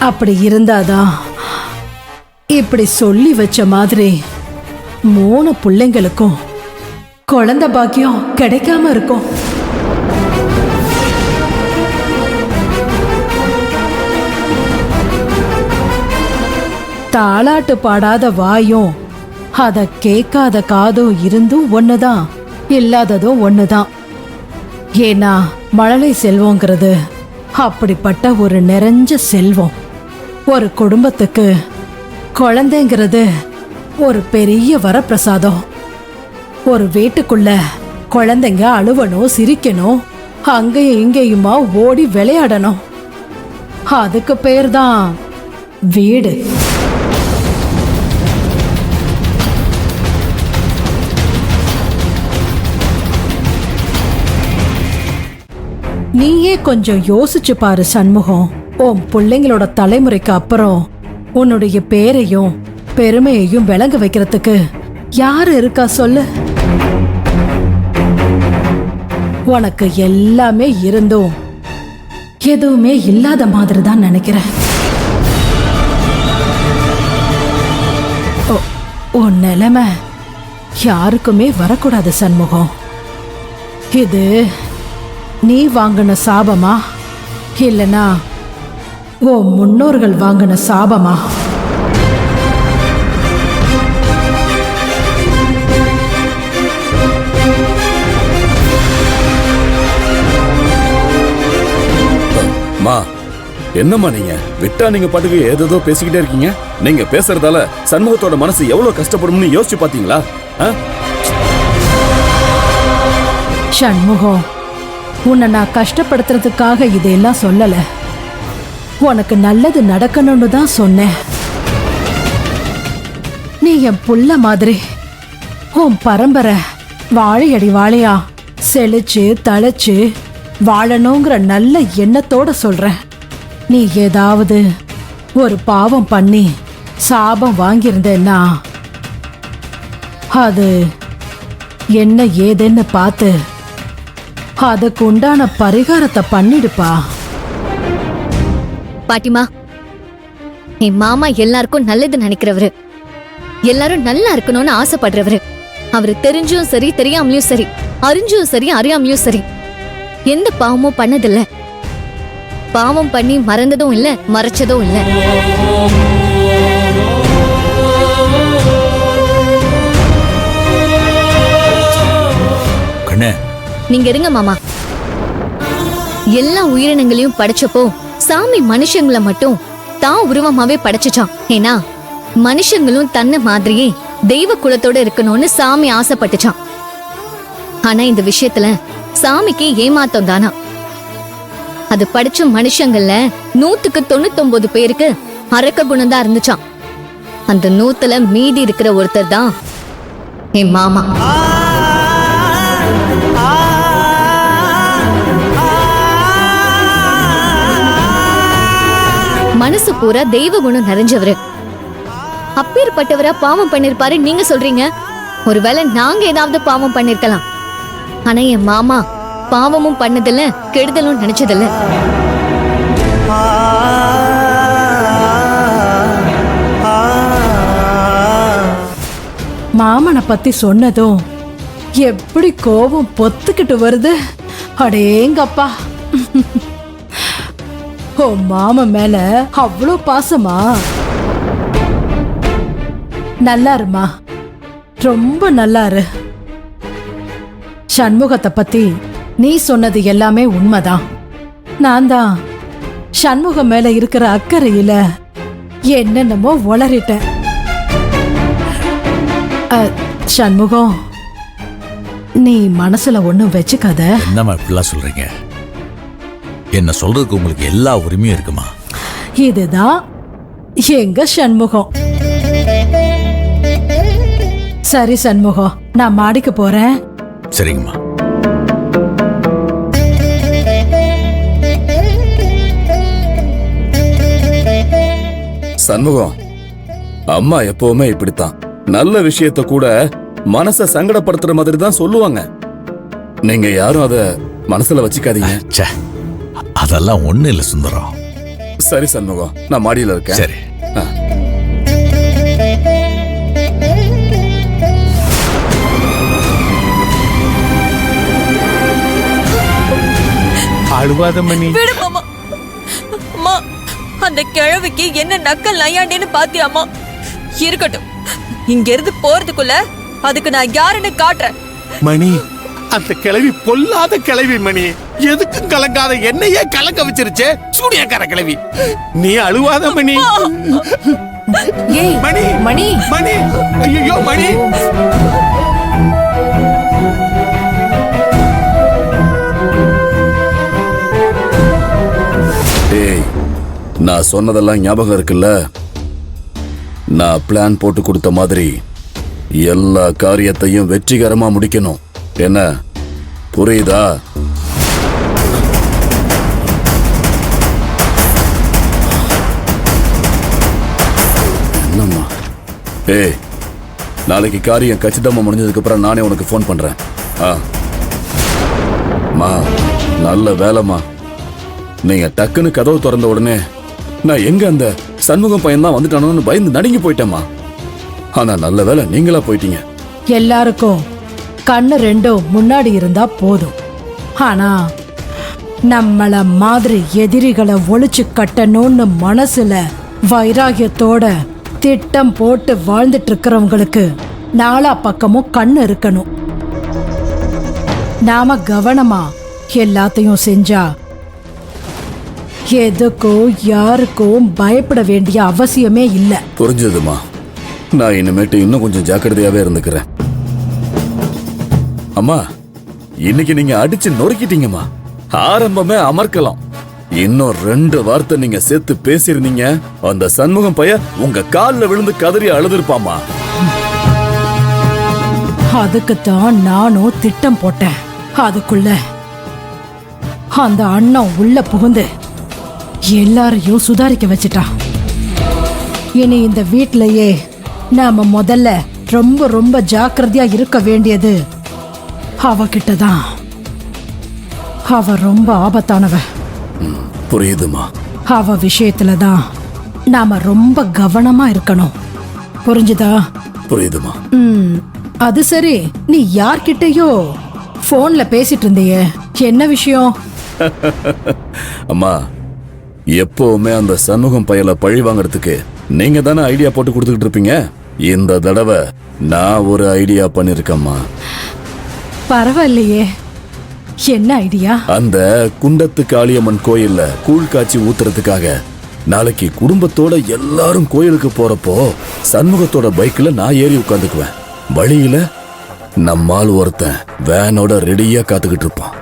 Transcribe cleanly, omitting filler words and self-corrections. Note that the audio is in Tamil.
அப்படி இருந்தாதான் இப்படி சொல்லி வச்ச மாதிரி 3 பிள்ளைங்களுக்கும் குழந்தை பாக்கியம் கிடைக்காம இருக்கும். தாலாட்டு பாடாத வாயும் அத கேட்காத காதும் இருந்தும் ஒண்ணுதான், இல்லாததும் ஒண்ணுதான். ஏன்னா மழலை செல்வங்கிறது அப்படிப்பட்ட ஒரு நிறைஞ்ச செல்வம். ஒரு குடும்பத்துக்கு குழந்தைங்கிறது ஒரு பெரிய வரப்பிரசாதம். ஒரு வீட்டுக்குள்ள குழந்தைங்க அழுவணும், சிரிக்கணும், அங்கேயும் இங்கேயுமா ஓடி விளையாடணும். அதுக்கு பேர் தான் வீடு. நீயே கொஞ்சம் யோசிச்சு பாரு சண்முகம். உன் பிள்ளைங்களோட தலைமுறைக்கு அப்புறம் உன்னுடைய பேரையும் பெருமையையும் விளங்க வைக்கிறதுக்கு யாரு இருக்கா சொல்லு? உனக்கு எல்லாமே இருந்தும் எதுவுமே இல்லாத மாதிரி தான் நினைக்கிறேன். உன் நிலைமை யாருக்குமே வரக்கூடாது சண்முகம். இது நீ வாங்கின சாபமா இல்லனா ஓ முன்னோர்கள் வாங்கின சாபமா? மா, என்னம்மா நீங்க விட்டா நீங்க பாட்டுக்கு ஏதோ பேசிக்கிட்டே இருக்கீங்க. நீங்க பேசுறதால சண்முகத்தோட மனசு எவ்வளவு கஷ்டப்படும்னு யோசிச்சு பாத்தீங்களா? சண்முகம், உன்னை நான் கஷ்டப்படுத்துறதுக்காக இதையெல்லாம் சொல்லல. உனக்கு நல்லது நடக்கணும்னு தான் சொன்னேன். நீ என் புள்ள மாதிரி உன் பரம்பரை வாழையடி வாழையா செழிச்சு தழைச்சு வாழணுங்கிற நல்ல எண்ணத்தோட சொல்றேன். நீ ஏதாவது ஒரு பாவம் பண்ணி சாபம் வாங்கியிருந்தேன்னா அது என்ன ஏதுன்னு பார்த்து அதுக்கு உண்டான பரிகாரத்தை பண்ணிடுப்பா. பாட்டிமா, என் மாமா எல்லாருக்கும் நல்லது நினைக்கிறவரு, எல்லாரும் நல்லா இருக்கணும்னு ஆசைப்படுறவரு. அவரு தெரிஞ்சும் சரி தெரியாமலையும் சரி, அறிஞ்சும் சரி அறியாமலையும் சரி, எந்த பாவமும் பண்ணதில்ல. பாவம் பண்ணி மறந்ததும் இல்ல, மறைச்சதும் இல்ல. நீங்க இருங்க மாமா. எல்லா உயிரினங்களையும் படைச்சப்போ சாமி மனுஷங்களை மட்டும் தான் உருவமாவே படைச்சுச்சான். ஏன்னா மனுஷங்களும் தன்னை மாதிரியே தெய்வ குலத்தோட இருக்கணும்னு சாமி ஆசைப்பட்டுச்சான். ஆனா இந்த விஷயத்துல சாமிக்கு ஏமாத்தம் தானா. அது படிச்ச மனுஷங்கள்ல 100க்கு 99 பேருக்கு அரக்க குணம் தான் இருந்துச்சான். அந்த 100ல மீதி இருக்கிற ஒருத்தர் தான் என் மாமா. மனசு பூரா தெய்வ குணம் நிறைஞ்சவரு. அப்பேற்பட்டவரா பாவம் பண்ணிருப்பாரு நீங்க சொல்றீங்க. ஒருவேளை நாங்க ஏதாவது பாவம் பண்ணிருக்கலாம். ஆனா என் மாமா பாவமும் பண்ணதில்ல, கெடுதலும் நினைச்சதில்ல. மாமனை பத்தி சொன்னதும் எப்படி கோபம் பொத்துக்கிட்டு வருது. அடேங்கப்பா, ஓ மாமன் மேல அவ்வளோ பாசமா? நல்லாருமா, ரொம்ப நல்லாரு. சண்முகத்தை பத்தி நீ சொன்னது எல்லாமே உண்மைதான். நான் தான் சண்முகம் மேல இருக்கிற அக்கறையில என்னென்னமோ உளறிட்டேன். சண்முகம், நீ மனசுல ஒண்ணும் வச்சுக்காத. என்னம்மா இப்படிலாம் சொல்றீங்க? என்ன சொல்றதுக்கு உங்களுக்கு எல்லா உரிமையும் இருக்குமா? இதுதான் எங்க சண்முகம். சரி சண்முகம், நான் மாடிக்கு போறேன். சரிங்கம்மா. சண்முகம், அம்மா எப்பவுமே இப்படித்தான். நல்ல விஷயத்த கூட மனச சங்கடப்படுத்துற மாதிரி தான் சொல்லுவாங்க. நீங்க யாரும் அத மனசுல வச்சுக்காதீங்க. அதெல்லாம் ஒண்ணு இல்ல சுந்தரம். சரி சண்முகம், நான் மாடியில இருக்கேன். சரி. ஆ. அழுவாத மணி. விடு மாமா. அம்மா, அந்த கிழவிக்கு என்ன நக்கல் நையாண்டின்னு பாத்தியாமா? இருக்கட்டும், இங்க இருந்து போறதுக்குள்ள அதுக்கு நான் யாருன்னு காட்டுறேன். மணி, அந்த கிழவி பொல்லாத கிழவி மணி. எதுக்கும் கலங்காத என்னையே கலங்க வச்சிருச்சே சூனியக்கார கிழவி. நீ அழுவாத மணி. ஏய் மணி மணி, மணி, ஐயோ மணி. ஏய், நான் சொன்னதெல்லாம் ஞாபகம் இருக்குல்ல? நான் பிளான் போட்டு கொடுத்த மாதிரி எல்லா காரியத்தையும் வெற்றிகரமா முடிக்கணும். என்ன புரியுதா? என்னம்மா? ஏய், நாளைக்கு காரியம் கச்சிதமா முடிஞ்சதுக்கு அப்புறம் நானே உனக்கு ஃபோன் பண்றேன். மா, நல்ல வேலைம்மா. நீங்க டக்குன்னு கதவு திறந்த உடனே நான் எங்க அந்த சண்முகம் பையன் தான் வந்துட்டானோன்னு பயந்து நடுங்கி போயிட்டேம்மா. ஆனா நல்ல வேலை நீங்களா போயிட்டீங்க. எல்லாருக்கும் கண்ணு ரெண்டும் முன்னாடி இருந்தா போதும். ஆனா நம்மள மாதிரி எதிரிகளை ஒளிச்சு கட்டணும்னு மனசுல வைராகியத்தோட திட்டம் போட்டு வாழ்ந்துட்டு இருக்கிறவங்களுக்கு நாலா பக்கமும் கண்ணு இருக்கணும். நாம கவனமா எல்லாத்தையும் செஞ்சா எதுக்கும் யாருக்கும் பயப்பட வேண்டிய அவசியமே இல்லை. புரிஞ்சதுமா. நான் இனிமேட்டு இன்னும் கொஞ்சம் ஜாக்கிரதையாவே இருந்துக்கிறேன். அம்மா, இன்னைக்கு நீங்க அடிச்சு நொறுக்கிட்டீங்கம்மா. ஆரம்பமே அமர்க்கலாம். இன்னும் 2 வார்த்தை நீங்க சேர்த்து பேசியிருந்தீங்க, அந்த சண்முகம் பையன் உங்க கால்ல விழுந்து கதறி அழுதுருப்பாமா. அதுக்குத்தான் நானும் திட்டம் போட்டேன். அதுக்குள்ள அந்த அண்ணன் உள்ள புகுந்து எல்லாரையும் சுதாரிக்க வச்சிட்டான். இனி இந்த வீட்லயே நாம முதல்ல ரொம்ப ரொம்ப ஜாக்கிரதையா இருக்க வேண்டியது அவகிட்டதான். அவ ரொம்ப ஆபத்தானவ. புரியுதுமா. அவ விஷயத்துலதான் நாம ரொம்ப கவனமா இருக்கணும். புரிஞ்சுதா? புரியுதுமா. அது சரி, நீ யார்கிட்டயோ போன்ல பேசிட்டு இருந்தியே, என்ன விஷயம்? அம்மா, எப்பவுமே அந்த சண்முகம் பயல பழி வாங்கறதுக்கு நீங்க தானே ஐடியா போட்டு கொடுத்துக்கிட்டு இருப்பீங்க. இந்த தடவை நான் ஒரு ஐடியா பண்ணிருக்கேம்மா. பரவாயில்லையே, என்ன ஐடியா? அந்த குண்டத்து காளியம்மன் கோயில்ல கூழ் காய்ச்சி ஊத்துறதுக்காக நாளைக்கு குடும்பத்தோட எல்லாரும் கோயிலுக்கு போறப்போ சண்முகத்தோட பைக்ல நான் ஏறி உட்காந்துக்குவேன். வழியில நம்மால் ஒருத்தன் வேனோட ரெடியா காத்துக்கிட்டு இருப்பான்.